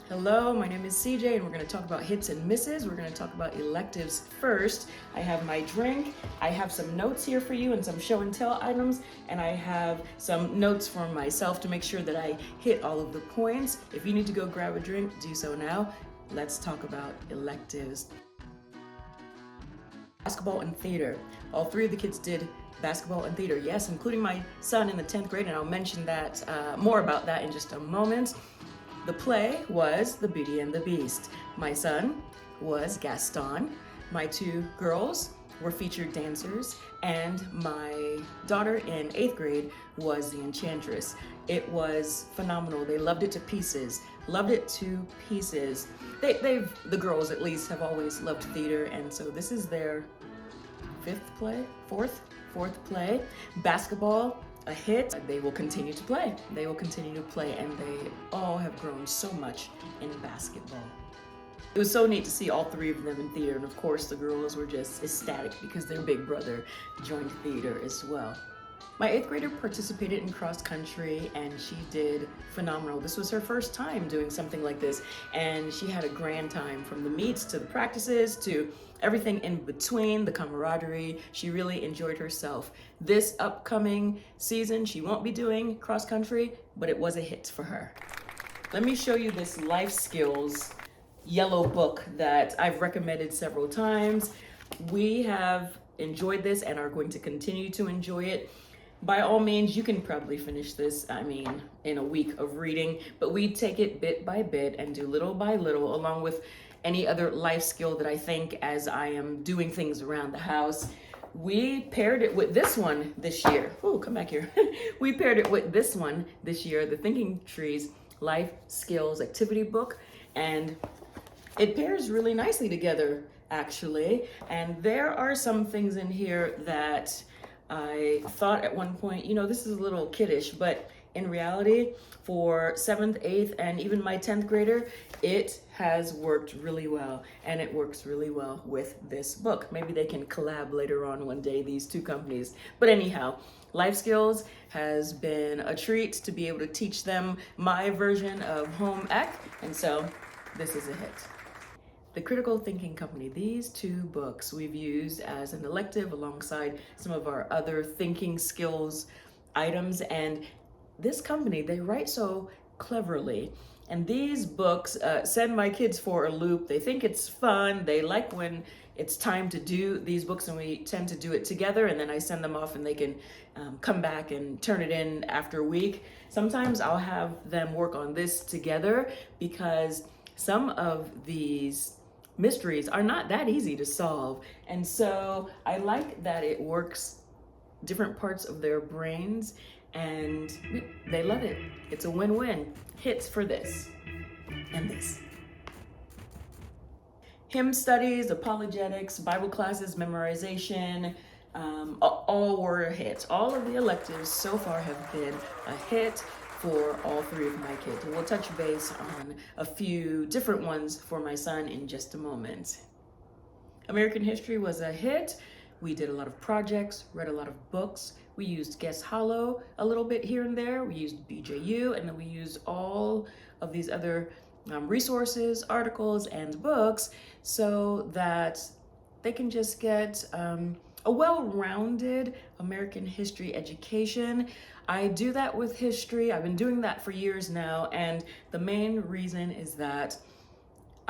Hello, my name is CJ and we're going to talk about hits and misses. We're going to talk about electives first. I have my drink, I have some notes here for you and some show and tell items, and I have some notes for myself to make sure that I hit all of the points. If you need to go grab a drink, do so now. Let's talk about electives. Basketball and theater. All three of the kids did basketball and theater, yes, including my son in the 10th grade, and I'll mention that more about that in just a moment. The play was The Beauty and the Beast. My son was Gaston. My two girls were featured dancers, and my daughter in 8th grade was the Enchantress. It was phenomenal. They loved it to pieces. Loved it to pieces. The girls at least have always loved theater, and so this is their fourth play. Basketball, a hit. They will continue to play. They will continue to play, and they all have grown so much in basketball. It was so neat to see all three of them in theater, and of course the girls were just ecstatic because their big brother joined theater as well. My 8th grader participated in cross country and she did phenomenal. This was her first time doing something like this, and she had a grand time, from the meets to the practices to everything in between, the camaraderie. She really enjoyed herself. This upcoming season, she won't be doing cross country, but it was a hit for her. Let me show you this life skills yellow book that I've recommended several times. We have enjoyed this and are going to continue to enjoy it. By all means, you can probably finish this, in a week of reading, but we take it bit by bit and do little by little, along with any other life skill that I think as I am doing things around the house. We paired it with this one this year. Oh, come back here. We paired it with this one this year, the Thinking Trees Life Skills Activity Book, and it pairs really nicely together, actually. And there are some things in here that I thought at one point, this is a little kiddish, but in reality, for 7th, 8th, and even my 10th grader, it has worked really well, and it works really well with this book. Maybe they can collab later on one day, these two companies. But anyhow, Life Skills has been a treat to be able to teach them my version of home ec, and so this is a hit. The Critical Thinking Company. These two books we've used as an elective alongside some of our other thinking skills items, and this company, they write so cleverly, and these books send my kids for a loop. They think it's fun. They like when it's time to do these books, and we tend to do it together, and then I send them off and they can come back and turn it in after a week. Sometimes I'll have them work on this together because some of these mysteries are not that easy to solve. And so I like that it works different parts of their brains, and they love it. It's a win-win. Hits for this and this. Hymn studies, apologetics, Bible classes, memorization, all were hits. All of the electives so far have been a hit for all three of my kids. And we'll touch base on a few different ones for my son in just a moment. American history was a hit. We did a lot of projects, read a lot of books. We used Guess Hollow a little bit here and there. We used BJU, and then we used all of these other resources, articles, and books so that they can just get a well-rounded American history education. I do that with history. I've been doing that for years now, and the main reason is that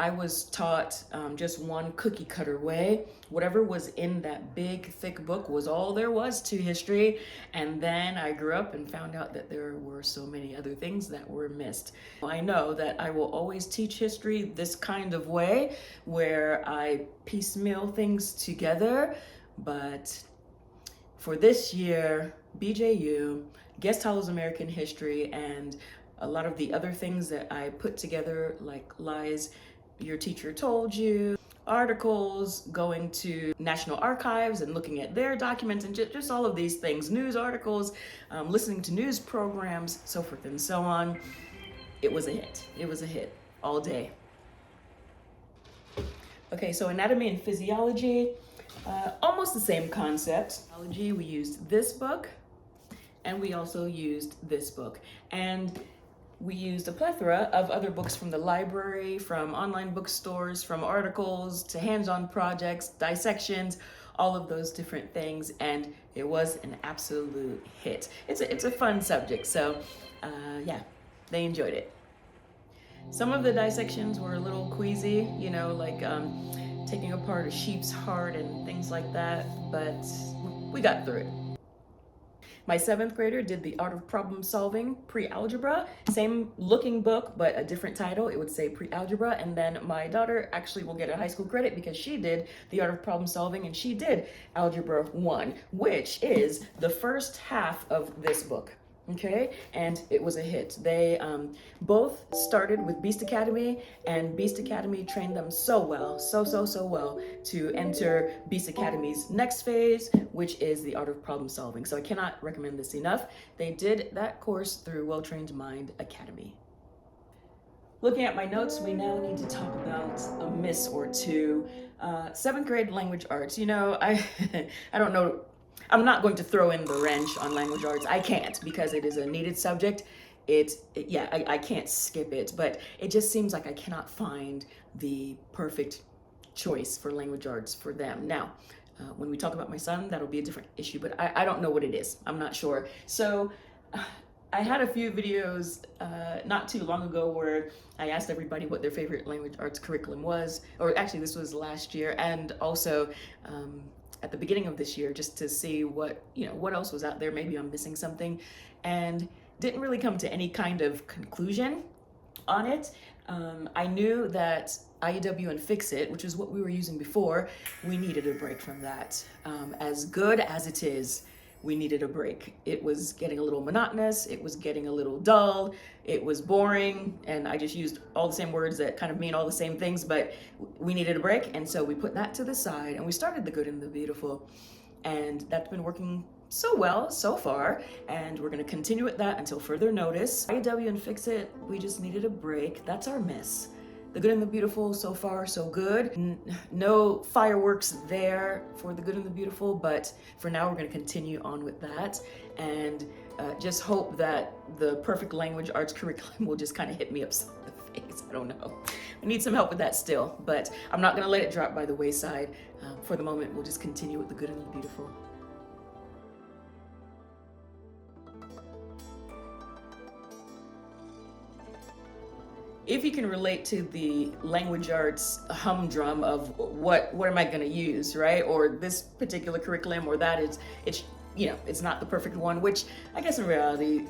I was taught just one cookie cutter way. Whatever was in that big, thick book was all there was to history. And then I grew up and found out that there were so many other things that were missed. I know that I will always teach history this kind of way, where I piecemeal things together. But for this year, BJU, Guest Hollow's American History, and a lot of the other things that I put together, like Lies Your Teacher Told You, articles, going to National Archives and looking at their documents, and just all of these things, news articles, listening to news programs, so forth and so on. It was a hit. It was a hit all day. Okay, so anatomy and physiology, almost the same concept. We used this book, and we also used this book. And we used a plethora of other books from the library, from online bookstores, from articles to hands-on projects, dissections, all of those different things, and it was an absolute hit. It's a fun subject, so yeah, they enjoyed it. Some of the dissections were a little queasy, you know, like taking apart a sheep's heart and things like that, but we got through it. My 7th grader did The Art of Problem Solving Pre-Algebra. Same looking book, but a different title. It would say Pre-Algebra. And then my daughter actually will get a high school credit because she did The Art of Problem Solving and she did Algebra 1, which is the first half of this book. Okay, and it was a hit. They both started with Beast Academy, and Beast Academy trained them so well, so well, to enter Beast Academy's next phase, which is the Art of Problem Solving. So I cannot recommend this enough. They did that course through Well Trained Mind Academy. Looking at my notes, we now need to talk about a miss or two. 7th grade language arts. You know, I don't know. I'm not going to throw in the wrench on language arts. I can't because it is a needed subject. I can't skip it, but it just seems like I cannot find the perfect choice for language arts for them. Now, when we talk about my son, that'll be a different issue, but I don't know what it is. I'm not sure. So I had a few videos not too long ago where I asked everybody what their favorite language arts curriculum was, or actually this was last year, and also at the beginning of this year, just to see what else was out there. Maybe I'm missing something, and didn't really come to any kind of conclusion on it. I knew that IEW and Fix It, which is what we were using before, we needed a break from that. As good as it is, we needed a break. It was getting a little monotonous, it was getting a little dull, it was boring, and I just used all the same words that kind of mean all the same things, but we needed a break, and so we put that to the side, and we started The Good and the Beautiful, and that's been working so well so far, and we're gonna continue with that until further notice. IEW and Fix It, we just needed a break. That's our miss. The Good and the Beautiful, so far so good. No fireworks there for The Good and the Beautiful, but for now we're going to continue on with that, and just hope that the perfect language arts curriculum will just kind of hit me upside the face. I don't know. I need some help with that still, but I'm not going to let it drop by the wayside. For the moment, we'll just continue with The Good and the Beautiful. If you can relate to the language arts humdrum of what am I going to use, right? Or this particular curriculum, or that it's not the perfect one, which I guess in reality,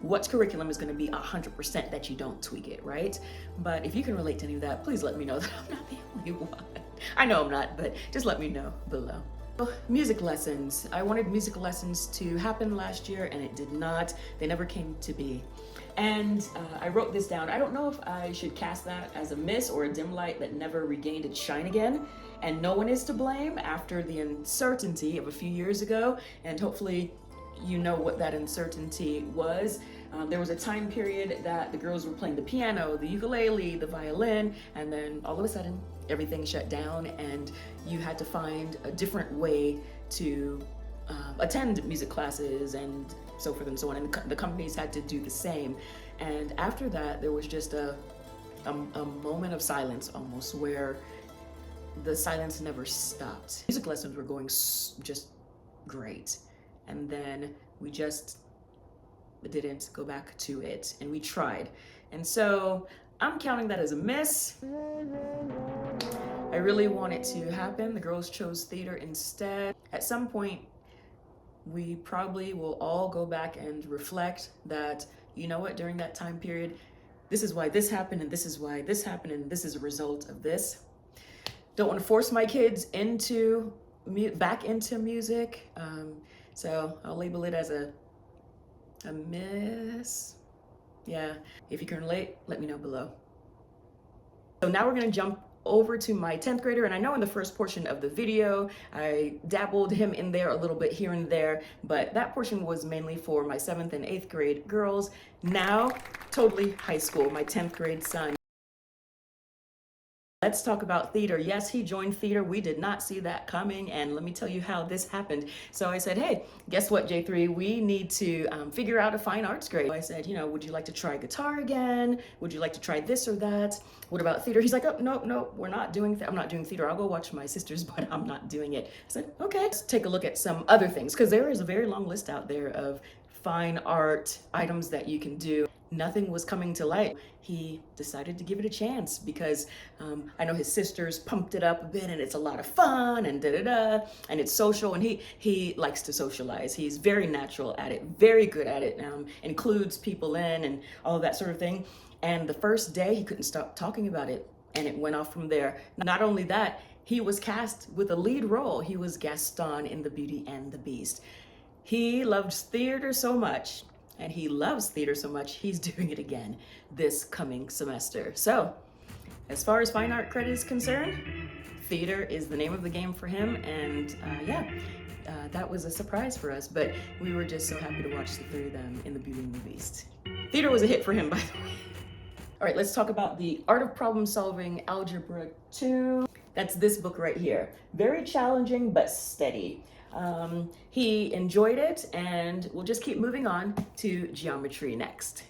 what curriculum is going to be 100% that you don't tweak it, right? But if you can relate to any of that, please let me know that I'm not the only one. I know I'm not, but just let me know below. Music lessons. I wanted music lessons to happen last year and it did not. They never came to be. And I wrote this down. I don't know if I should cast that as a miss or a dim light that never regained its shine again. And no one is to blame after the uncertainty of a few years ago. And hopefully you know what that uncertainty was. There was a time period that the girls were playing the piano, the ukulele, the violin, and then all of a sudden everything shut down and you had to find a different way to attend music classes and so forth and so on, and the companies had to do the same. And after that, there was just a moment of silence almost, where the silence never stopped. Music lessons were going just great, and then we just didn't go back to it, and we tried. And so I'm counting that as a miss. I really want it to happen. The girls chose theater instead. At some point, we probably will all go back and reflect that, you know what, during that time period, this is why this happened, and this is why this happened, and this is a result of this. Don't want to force my kids back into music, so I'll label it as a miss. Yeah, if you can relate, let me know below. So now we're gonna jump over to my 10th grader, and I know in the first portion of the video I dabbled him in there a little bit here and there, but that portion was mainly for my 7th and 8th grade girls. Now totally high school, my 10th grade son. Let's talk about theater. Yes, he joined theater. We did not see that coming, and let me tell you how this happened. So I said, hey, guess what, J3? We need to figure out a fine arts grade. I said, would you like to try guitar again? Would you like to try this or that? What about theater? He's like, oh, no, we're not doing I'm not doing theater. I'll go watch my sisters, but I'm not doing it. I said, okay, let's take a look at some other things, because there is a very long list out there of fine art items that you can do. Nothing was coming to light. He decided to give it a chance because I know his sisters pumped it up a bit, and it's a lot of fun and and it's social, and he likes to socialize. He's very natural at it, very good at it. Includes people in and all of that sort of thing. And the first day he couldn't stop talking about it, and it went off from there. Not only that, he was cast with a lead role. He was Gaston in The Beauty and the Beast. He loved theater so much, and he loves theater so much, he's doing it again this coming semester. So, as far as fine art credit is concerned, theater is the name of the game for him, and that was a surprise for us, but we were just so happy to watch the three of them in The Beauty and the Beast. Theater was a hit for him, by the way. All right, let's talk about The Art of Problem Solving Algebra 2. That's this book right here. Very challenging, but steady. He enjoyed it, and we'll just keep moving on to geometry next.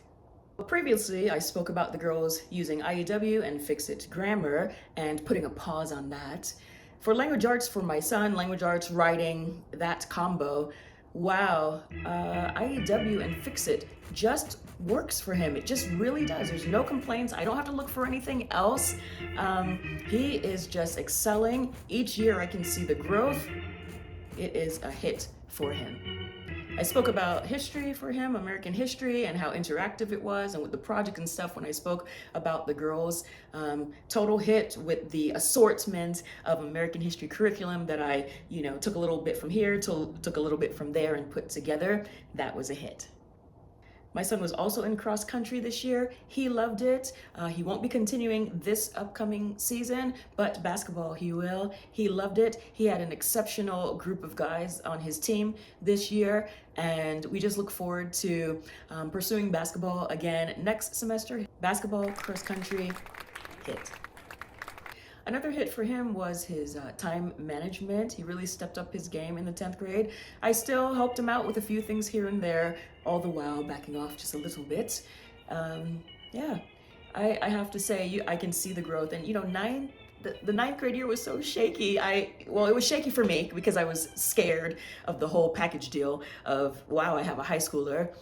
Previously, I spoke about the girls using IEW and Fix-It Grammar and putting a pause on that. For language arts, for my son, language arts, writing, that combo, wow, IEW and Fix-It just works for him. It just really does. There's no complaints. I don't have to look for anything else. He is just excelling. Each year I can see the growth. It is a hit for him. I spoke about history for him, American history, and how interactive it was, and with the project and stuff when I spoke about the girls. Total hit with the assortment of American history curriculum that I, took a little bit from here, took a little bit from there and put together. That was a hit. My son was also in cross country this year. He loved it. He won't be continuing this upcoming season, but basketball he will. He loved it. He had an exceptional group of guys on his team this year, and we just look forward to pursuing basketball again next semester. Basketball, cross country, hit. Another hit for him was his time management. He really stepped up his game in the 10th grade. I still helped him out with a few things here and there, all the while backing off just a little bit. I have to say, I can see the growth. And the 9th grade year was so shaky. It was shaky for me because I was scared of the whole package deal of, wow, I have a high schooler.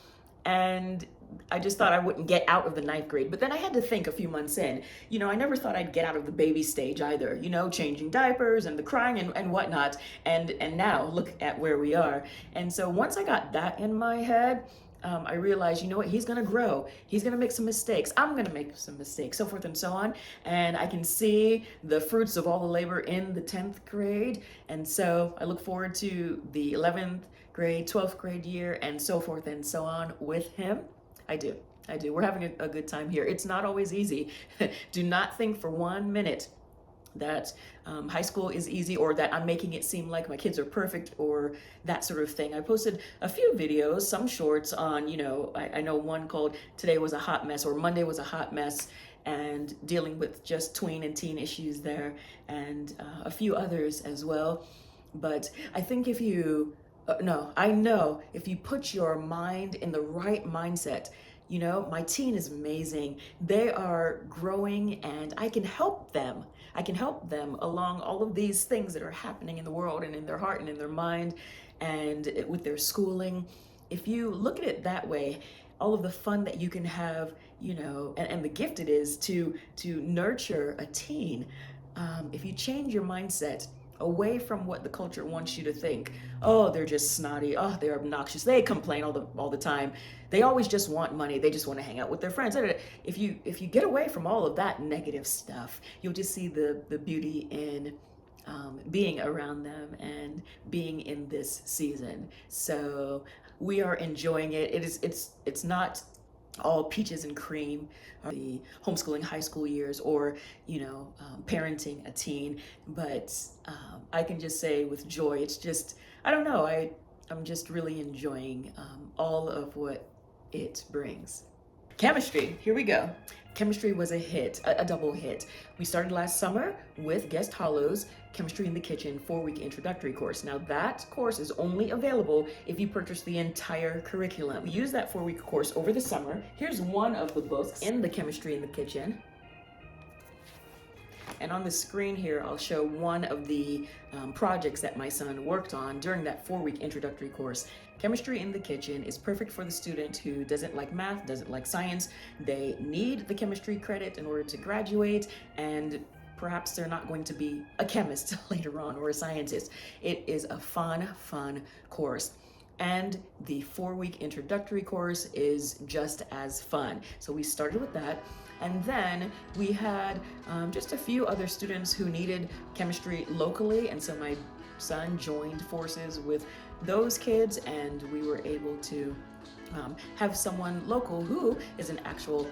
And I just thought I wouldn't get out of the 9th grade. But then I had to think a few months in, I never thought I'd get out of the baby stage either, changing diapers and the crying and whatnot. And now look at where we are. And so once I got that in my head, I realized, he's going to grow. He's going to make some mistakes. I'm going to make some mistakes, so forth and so on. And I can see the fruits of all the labor in the 10th grade. And so I look forward to the 11th grade, 12th grade year, and so forth and so on with him. I do. We're having a good time here. It's not always easy. Do not think for 1 minute that high school is easy, or that I'm making it seem like my kids are perfect, or that sort of thing. I posted a few videos, some shorts on, I know one called Today Was a Hot Mess, or Monday Was a Hot Mess, and dealing with just tween and teen issues there, and a few others as well. But I think I know if you put your mind in the right mindset, my teen is amazing. They are growing, and I can help them. I can help them along all of these things that are happening in the world and in their heart and in their mind and with their schooling. If you look at it that way, all of the fun that you can have, and the gift it is to nurture a teen. If you change your mindset away from what the culture wants you to think. Oh, they're just snotty. Oh, they're obnoxious. They complain all the time. They always just want money. They just want to hang out with their friends. If you get away from all of that negative stuff, you'll just see the beauty in being around them and being in this season. So we are enjoying it. It's not all peaches and cream, the homeschooling high school years, or parenting a teen, but I can just say with joy, it's just, I don't know, I'm just really enjoying all of what it brings. Chemistry, here we go. Chemistry was a hit, a double hit. We started last summer with Guest Hollow's Chemistry in the Kitchen 4-week introductory course. Now that course is only available if you purchase the entire curriculum. We use that 4-week course over the summer. Here's one of the books in the Chemistry in the Kitchen. And on the screen here, I'll show one of the projects that my son worked on during that 4-week introductory course. Chemistry in the Kitchen is perfect for the student who doesn't like math, doesn't like science. They need the chemistry credit in order to graduate, and perhaps they're not going to be a chemist later on or a scientist. It is a fun course. And the 4-week introductory course is just as fun. So we started with that. And then we had just a few other students who needed chemistry locally. And so my son joined forces with those kids, and we were able to have someone local who is an actual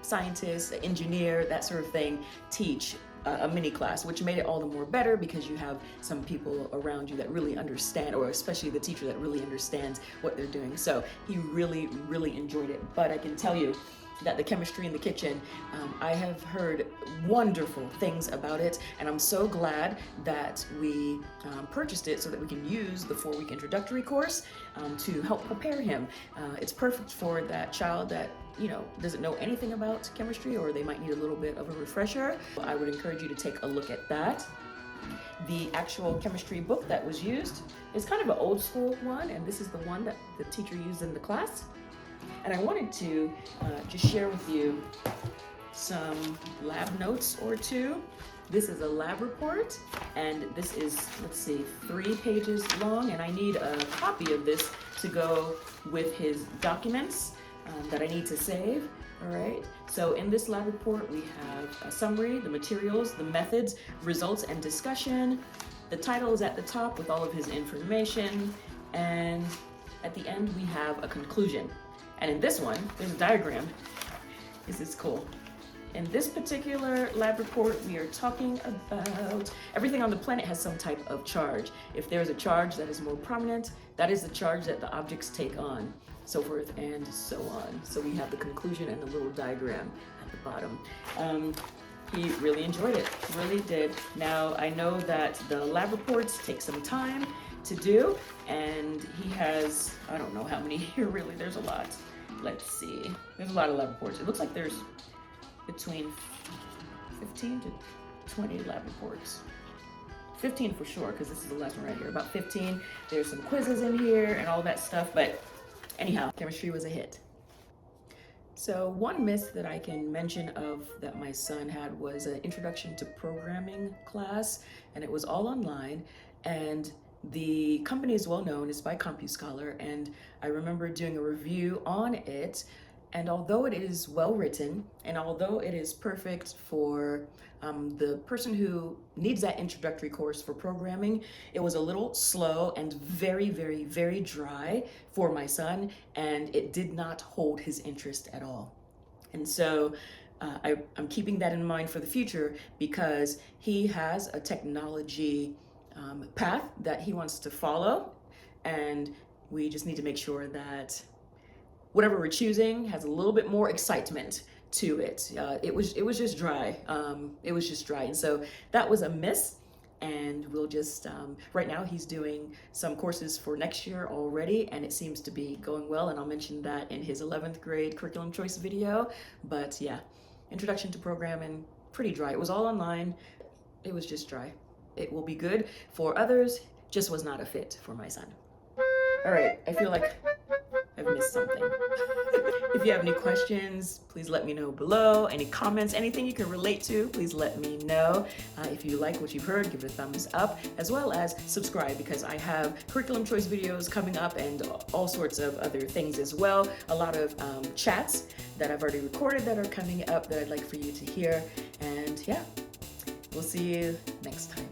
scientist, engineer, that sort of thing, teach a mini class, which made it all the more better because you have some people around you that really understand, or especially the teacher that really understands what they're doing. So he really enjoyed it. But I can tell you that the Chemistry in the Kitchen, I have heard wonderful things about it, and I'm so glad that we purchased it so that we can use the 4-week introductory course to help prepare him. It's perfect for that child that doesn't know anything about chemistry, or they might need a little bit of a refresher. I would encourage you to take a look at that. The actual chemistry book that was used is kind of an old school one, and this is the one that the teacher used in the class. And I wanted to just share with you some lab notes or two. This is a lab report, and this is, let's see, 3 pages long, and I need a copy of this to go with his documents that I need to save. All right, so in this lab report, we have a summary, the materials, the methods, results, and discussion. The title is at the top with all of his information, and at the end, we have a conclusion. And in this one, there's a diagram. This is cool. In this particular lab report, we are talking about everything on the planet has some type of charge. If there's a charge that is more prominent, that is the charge that the objects take on, so forth and so on. So we have the conclusion and the little diagram at the bottom. He really enjoyed it, really did. Now, I know that the lab reports take some time to do, and he has, I don't know how many here, really, there's a lot. Let's see, there's a lot of lab reports. It looks like there's between 15 to 20 lab reports. 15 for sure, because this is the last one right here, about 15. There's some quizzes in here and all that stuff, but anyhow, chemistry was a hit. So one myth that I can mention of that my son had was an introduction to programming class, and it was all online, and the company is well known, it's by CompuScholar, and I remember doing a review on it, and although it is well written, and although it is perfect for the person who needs that introductory course for programming, it was a little slow and very dry for my son, and it did not hold his interest at all. And so I'm keeping that in mind for the future, because he has a technology path that he wants to follow, and we just need to make sure that whatever we're choosing has a little bit more excitement to it. It was just dry. It was just dry, and so that was a miss. And we'll just right now he's doing some courses for next year already, and it seems to be going well. And I'll mention that in his 11th grade curriculum choice video. But yeah, introduction to programming, pretty dry. It was all online. It was just dry. It will be good for others, just was not a fit for my son. All right, I feel like I've missed something. If you have any questions, please let me know below. Any comments, anything you can relate to, please let me know. If you like what you've heard, give it a thumbs up, as well as subscribe, because I have curriculum choice videos coming up and all sorts of other things as well. A lot of chats that I've already recorded that are coming up that I'd like for you to hear. And yeah, we'll see you next time.